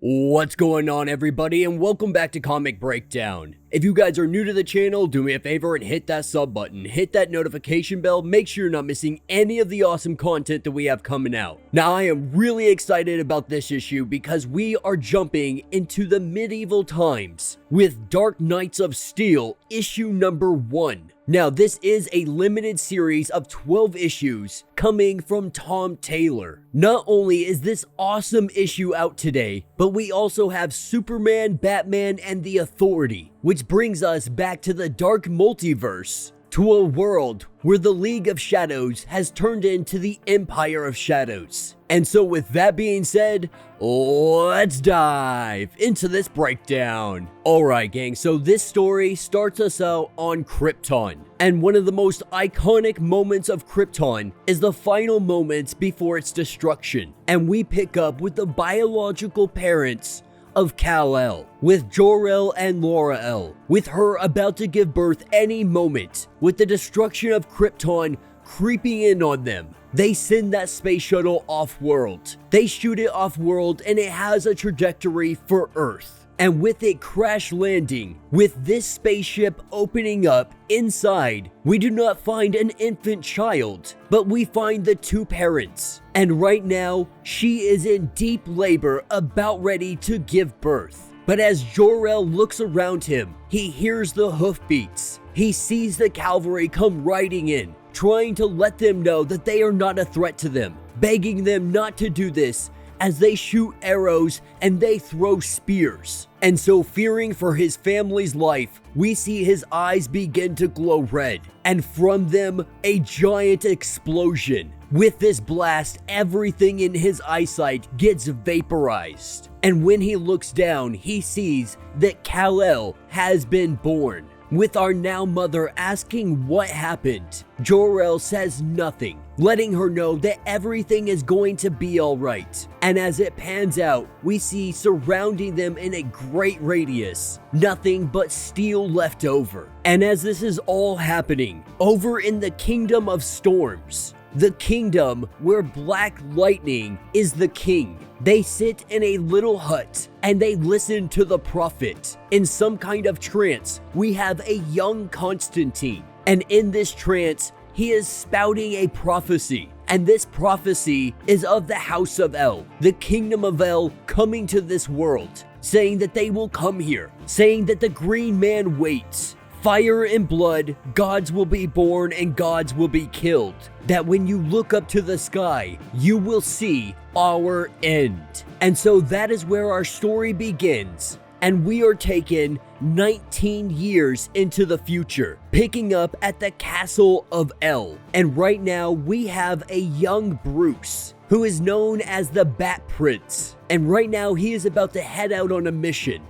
What's going on, everybody, and welcome back to Comic Breakdown. If you guys are new to the channel, do me a favor and hit that sub button, hit that notification bell, make sure you're not missing any of the awesome content that we have coming out. Now, I am really excited about this issue because we are jumping into the medieval times with Dark Knights of Steel issue number 1. Now, this is a limited series of 12 issues coming from Tom Taylor. Not only is this awesome issue out today, but we also have Superman, Batman, and the Authority, which brings us back to the dark multiverse, to a world where the League of Shadows has turned into the Empire of Shadows. And so with that being said, let's dive into this breakdown. Alright gang, so this story starts us out on Krypton. And one of the most iconic moments of Krypton is the final moments before its destruction. And we pick up with the biological parents of Kal-El, with Jor-El and Laura-El, with her about to give birth any moment, with the destruction of Krypton creeping in on them. They send that space shuttle off-world. They shoot it off-world and it has a trajectory for Earth. And with it crash landing, with this spaceship opening up inside, we do not find an infant child, but we find the two parents. And right now, she is in deep labor, about ready to give birth. But as Jor-El looks around him, he hears the hoofbeats. He sees the cavalry come riding in, trying to let them know that they are not a threat to them, begging them not to do this, as they shoot arrows and they throw spears. And so, fearing for his family's life, we see his eyes begin to glow red, and from them, a giant explosion. With this blast, everything in his eyesight gets vaporized. And when he looks down, he sees that Kal-El has been born. With our now mother asking what happened, Jor-El says nothing, letting her know that everything is going to be alright. And as it pans out, we see surrounding them in a great radius, nothing but steel left over. And as this is all happening, over in the Kingdom of Storms, the kingdom where Black Lightning is the king, they sit in a little hut and they listen to the prophet. In some kind of trance, we have a young Constantine. And in this trance, he is spouting a prophecy. And this prophecy is of the House of El, the Kingdom of El coming to this world, saying that they will come here, saying that the Green Man waits. Fire and blood, gods will be born and gods will be killed. That when you look up to the sky, you will see our end. And so that is where our story begins. And we are taken 19 years into the future, picking up at the Castle of El. And right now we have a young Bruce, who is known as the Bat Prince. And right now he is about to head out on a mission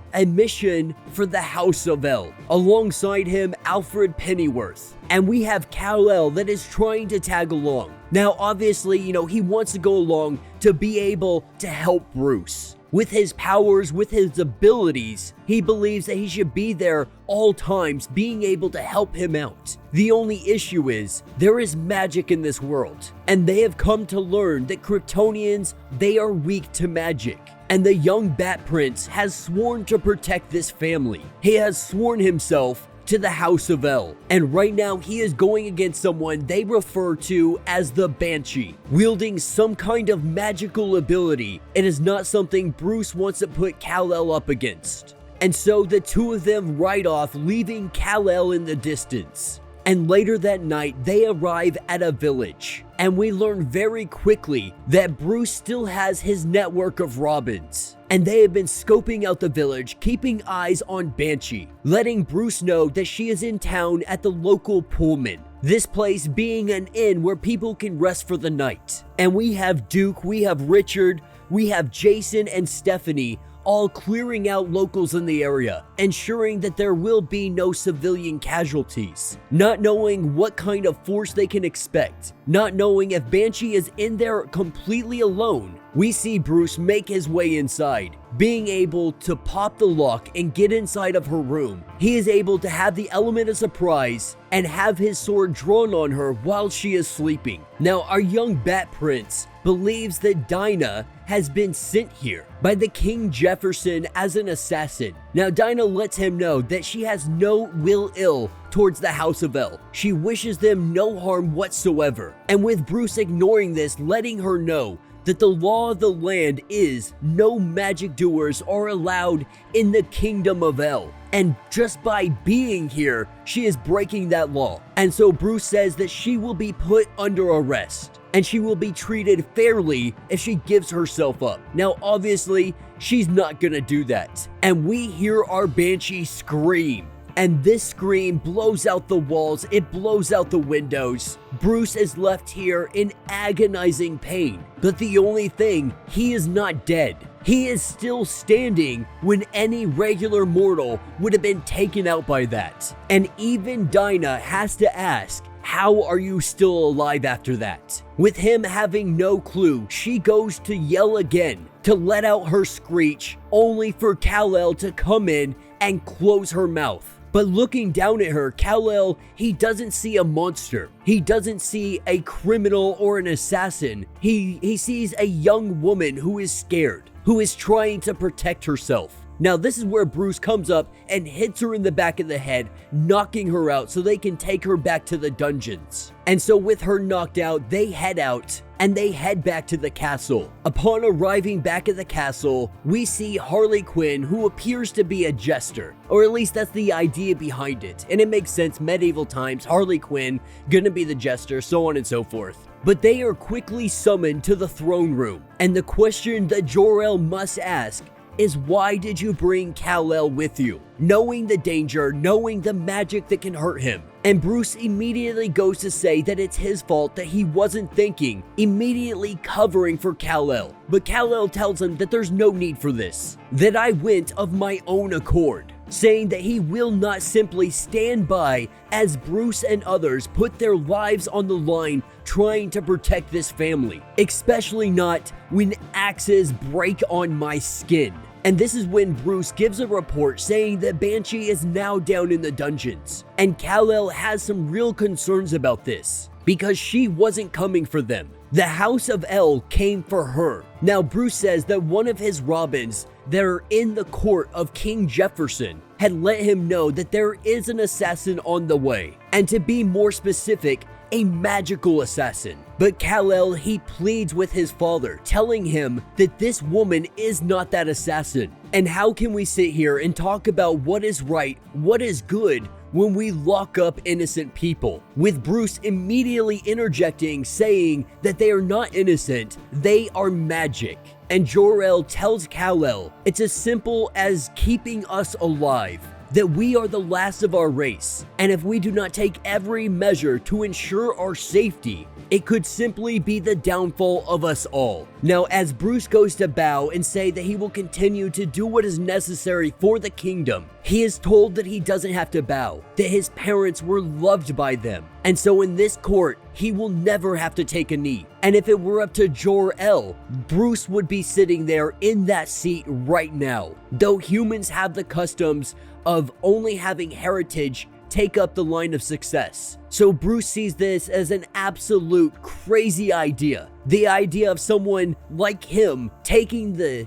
for the House of El. Alongside him, Alfred Pennyworth. And we have Kal-El that is trying to tag along. Now, obviously, he wants to go along to be able to help Bruce. With his powers, with his abilities, he believes that he should be there all times, being able to help him out. The only issue is, there is magic in this world, and they have come to learn that Kryptonians, they are weak to magic. And the young Bat Prince has sworn to protect this family. He has sworn himself to the House of El. And right now he is going against someone they refer to as the Banshee, wielding some kind of magical ability. It is not something Bruce wants to put Kal-El up against. And so the two of them ride off, leaving Kal-El in the distance. And later that night, they arrive at a village. And we learn very quickly that Bruce still has his network of Robins. And they have been scoping out the village, keeping eyes on Banshee, letting Bruce know that she is in town at the local Pullman. This place being an inn where people can rest for the night. And we have Duke, we have Richard, we have Jason and Stephanie, all clearing out locals in the area, ensuring that there will be no civilian casualties. Not knowing what kind of force they can expect, not knowing if Banshee is in there completely alone, we see Bruce make his way inside, being able to pop the lock and get inside of her room. He is able to have the element of surprise and have his sword drawn on her while she is sleeping. Now, our young Bat Prince believes that Dinah has been sent here by the King Jefferson as an assassin. Now, Dinah lets him know that she has no ill towards the House of El. She wishes them no harm whatsoever. And with Bruce ignoring this, letting her know that the law of the land is no magic doers are allowed in the kingdom of El. And just by being here, she is breaking that law. And so Bruce says that she will be put under arrest and she will be treated fairly if she gives herself up. Now, obviously, she's not gonna do that. And we hear our Banshee scream. And this scream blows out the walls, it blows out the windows. Bruce is left here in agonizing pain. But the only thing, he is not dead. He is still standing when any regular mortal would have been taken out by that. And even Dinah has to ask, how are you still alive after that? With him having no clue, she goes to yell again to let out her screech, only for Kal-El to come in and close her mouth. But looking down at her, Kal-El, he doesn't see a monster. He doesn't see a criminal or an assassin. He sees a young woman who is scared, who is trying to protect herself. Now, this is where Bruce comes up and hits her in the back of the head, knocking her out so they can take her back to the dungeons. And so with her knocked out, they head out and they head back to the castle. Upon arriving back at the castle, we see Harley Quinn, who appears to be a jester, or at least that's the idea behind it. And it makes sense, medieval times, Harley Quinn gonna be the jester, so on and so forth. But they are quickly summoned to the throne room, and the question that Jor-El must ask is, why did you bring Kal-El with you? Knowing the danger, knowing the magic that can hurt him. And Bruce immediately goes to say that it's his fault that he wasn't thinking, immediately covering for Kal-El. But Kal-El tells him that there's no need for this, that I went of my own accord, saying that he will not simply stand by as Bruce and others put their lives on the line trying to protect this family, especially not when axes break on my skin. And this is when Bruce gives a report saying that Banshee is now down in the dungeons. And Kal-El has some real concerns about this, because she wasn't coming for them. The House of El came for her. Now, Bruce says that one of his Robins that are in the court of King Jefferson had let him know that there is an assassin on the way. And to be more specific, a magical assassin. But Kal-El, he pleads with his father, telling him that this woman is not that assassin. And how can we sit here and talk about what is right, what is good, when we lock up innocent people? With Bruce immediately interjecting, saying that they are not innocent, they are magic. And Jor-El tells Kal-El it's as simple as keeping us alive, that we are the last of our race, and if we do not take every measure to ensure our safety, it could simply be the downfall of us all. Now, as Bruce goes to bow and say that he will continue to do what is necessary for the kingdom, he is told that he doesn't have to bow, that his parents were loved by them. And so in this court, he will never have to take a knee. And if it were up to Jor-El, Bruce would be sitting there in that seat right now. Though humans have the customs of only having heritage take up the line of success. So Bruce sees this as an absolute crazy idea. The idea of someone like him taking the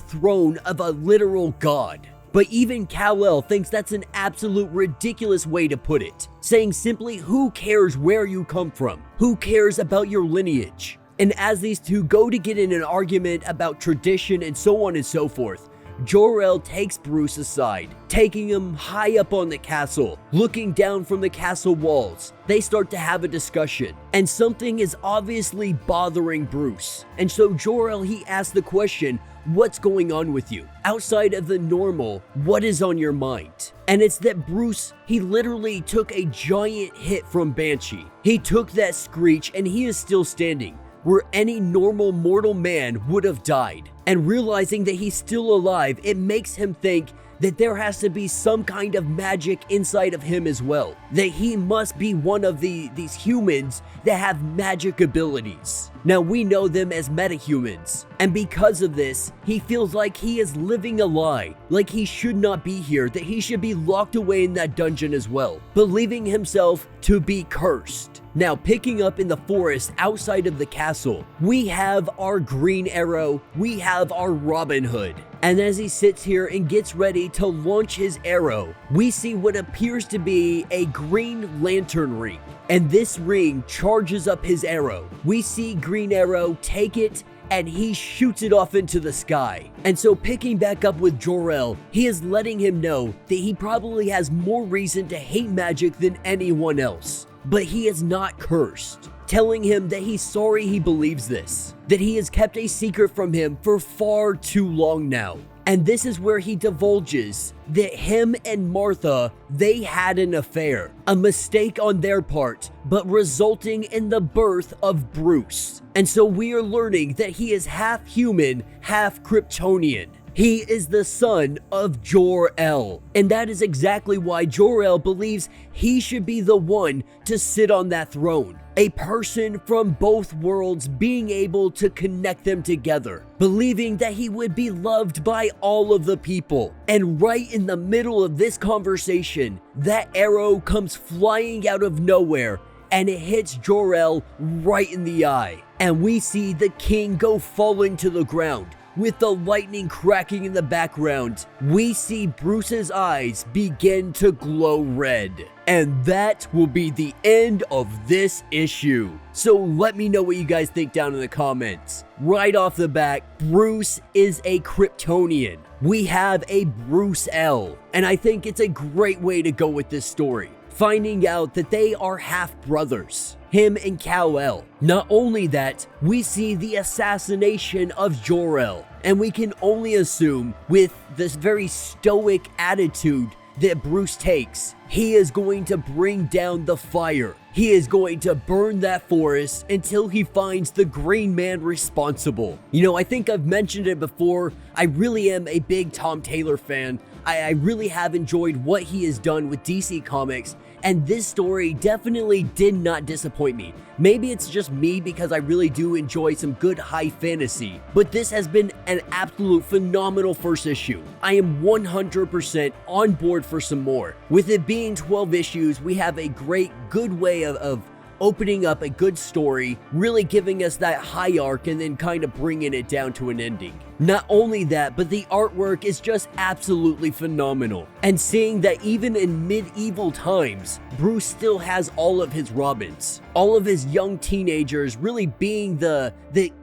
throne of a literal god. But even Kal-El thinks that's an absolute ridiculous way to put it, saying simply, who cares where you come from? Who cares about your lineage? And as these two go to get in an argument about tradition and so on and so forth, Jor-El takes Bruce aside, taking him high up on the castle, looking down from the castle walls. They start to have a discussion, and something is obviously bothering Bruce. And so Jor-El, he asks the question, what's going on with you? Outside of the normal, what is on your mind? And it's that Bruce, he literally took a giant hit from Banshee. He took that screech and he is still standing, where any normal mortal man would have died. And realizing that he's still alive, it makes him think that there has to be some kind of magic inside of him as well. That he must be one of these humans that have magic abilities. Now we know them as metahumans, and because of this, he feels like he is living a lie, like he should not be here, that he should be locked away in that dungeon as well, believing himself to be cursed. Now, picking up in the forest outside of the castle, we have our Green Arrow, we have our Robin Hood. And as he sits here and gets ready to launch his arrow, we see what appears to be a green lantern ring. And this ring charges up his arrow. We see Green Arrow take it and he shoots it off into the sky. And so picking back up with Jor-El, he is letting him know that he probably has more reason to hate magic than anyone else. But he is not cursed, telling him that he's sorry he believes this, that he has kept a secret from him for far too long now. And this is where he divulges that him and Martha, they had an affair, a mistake on their part, but resulting in the birth of Bruce. And so we are learning that he is half human, half Kryptonian. He is the son of Jor-El, and that is exactly why Jor-El believes he should be the one to sit on that throne. A person from both worlds being able to connect them together, believing that he would be loved by all of the people. And right in the middle of this conversation, that arrow comes flying out of nowhere and it hits Jor-El right in the eye. And we see the king go falling to the ground. With the lightning cracking in the background, we see Bruce's eyes begin to glow red. And that will be the end of this issue. So let me know what you guys think down in the comments. Right off the bat, Bruce is a Kryptonian. We have a Bruce-El, and I think it's a great way to go with this story. Finding out that they are half-brothers, him and Kal-El. Not only that, we see the assassination of Jor-El, and we can only assume with this very stoic attitude that Bruce takes, he is going to bring down the fire. He is going to burn that forest until he finds the Green Man responsible. You know, I think I've mentioned it before, I really am a big Tom Taylor fan. I really have enjoyed what he has done with DC Comics, and this story definitely did not disappoint me. Maybe it's just me because I really do enjoy some good high fantasy, but this has been an absolute phenomenal first issue. I am 100% on board for some more. With it being 12 issues, we have a great, good way of opening up a good story, really giving us that high arc and then kind of bringing it down to an ending. Not only that, but the artwork is just absolutely phenomenal. And seeing that even in medieval times, Bruce still has all of his Robins, all of his young teenagers really being the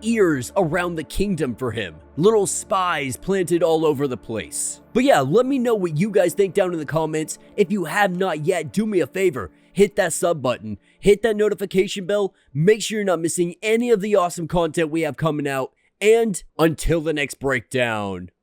ears around the kingdom for him. Little spies planted all over the place. But yeah, let me know what you guys think down in the comments. If you have not yet, do me a favor. Hit that sub button, hit that notification bell, make sure you're not missing any of the awesome content we have coming out, and until the next breakdown.